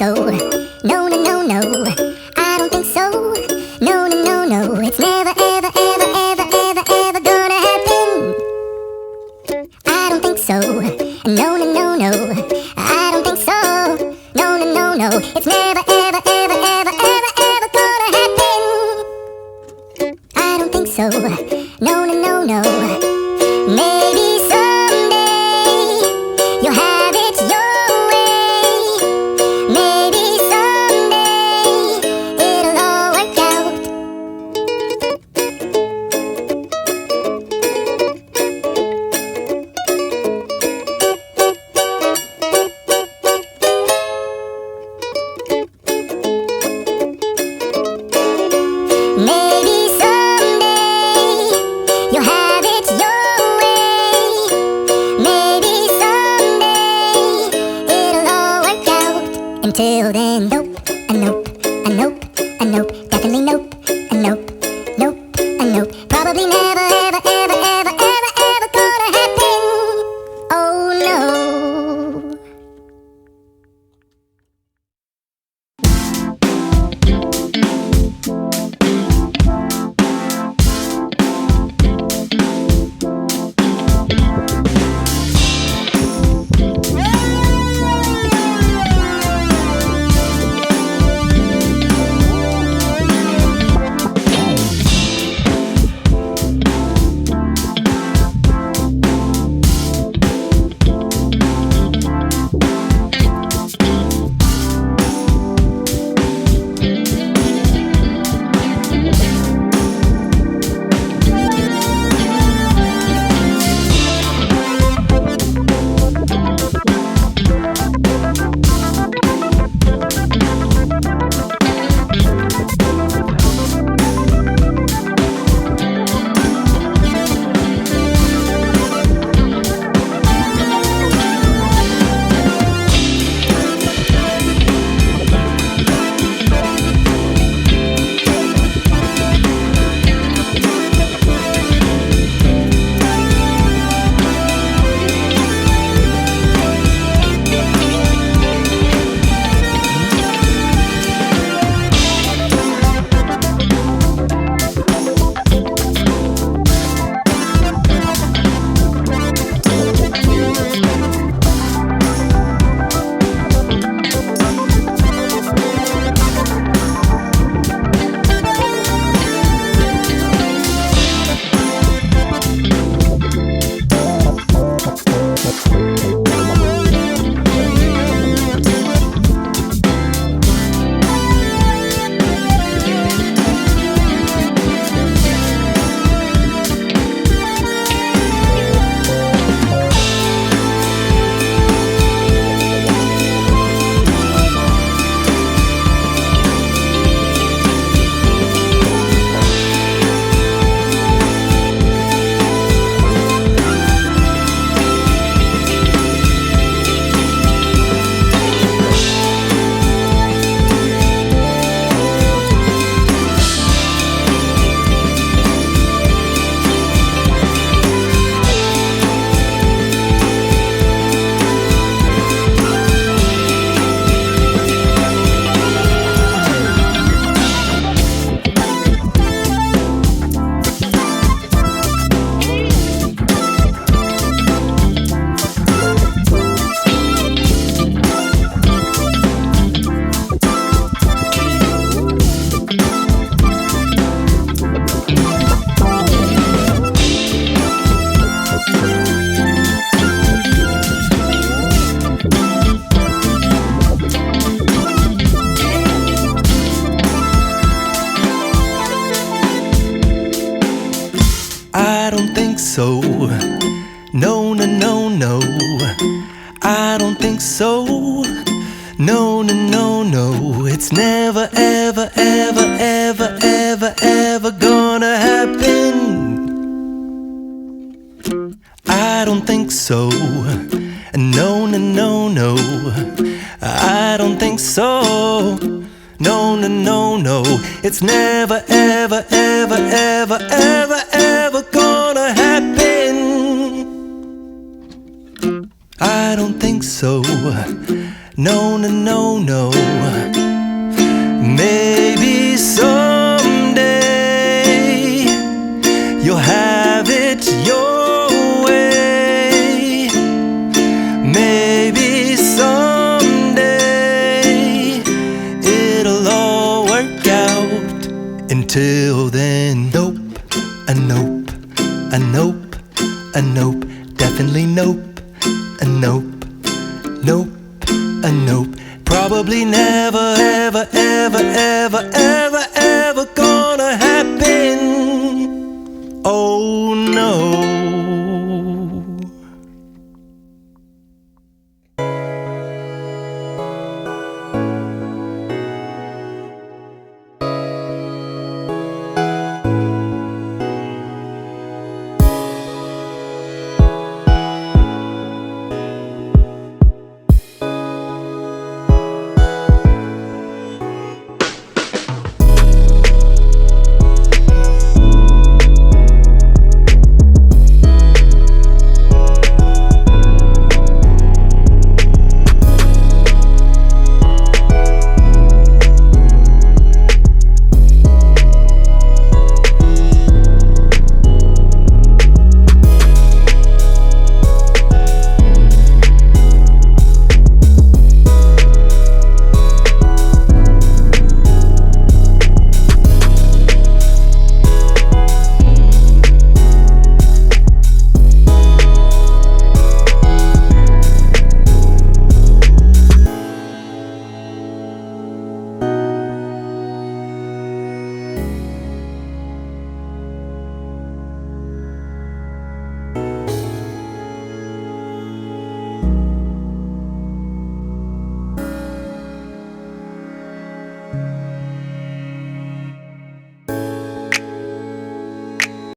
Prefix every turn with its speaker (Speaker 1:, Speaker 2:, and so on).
Speaker 1: so. No, no, no, no. I don't think so. No, no, no, no. It's never, ever, ever, ever, ever, ever gonna happen. I don't think so. No, no, no, no. I don't think so. No, no, no, no. It's never, ever, ever, ever, ever, ever gonna happen. I don't think so. No, no, no, no. Maybe someday you'll have it your way. Maybe someday it'll all work out. Maybe someday you'll have it your way. Maybe someday it'll all work out. Until then, nope, a nope, a nope, a nope, definitely nope, a nope, nope, a nope. Probably never, ever, ever, ever, ever, ever gonna happen. Oh no.
Speaker 2: I don't think so. No, no, no, no. I don't think so. No, no, no, no. It's never, ever, ever, ever, ever, ever gonna happen. I don't think so. No, no, no, no. I don't think so. No, no, no, no. It's never, ever, ever, ever, ever, ever gonna happen. I don't think so. no, no, no, no. Maybe someday you'll have it your way. Maybe someday it'll all work out. Until then, nope, a nope, a nope, a nope, definitely nope, a nope, nope, a nope. Probably never, ever, ever, ever, ever, ever gonna happen. Oh no.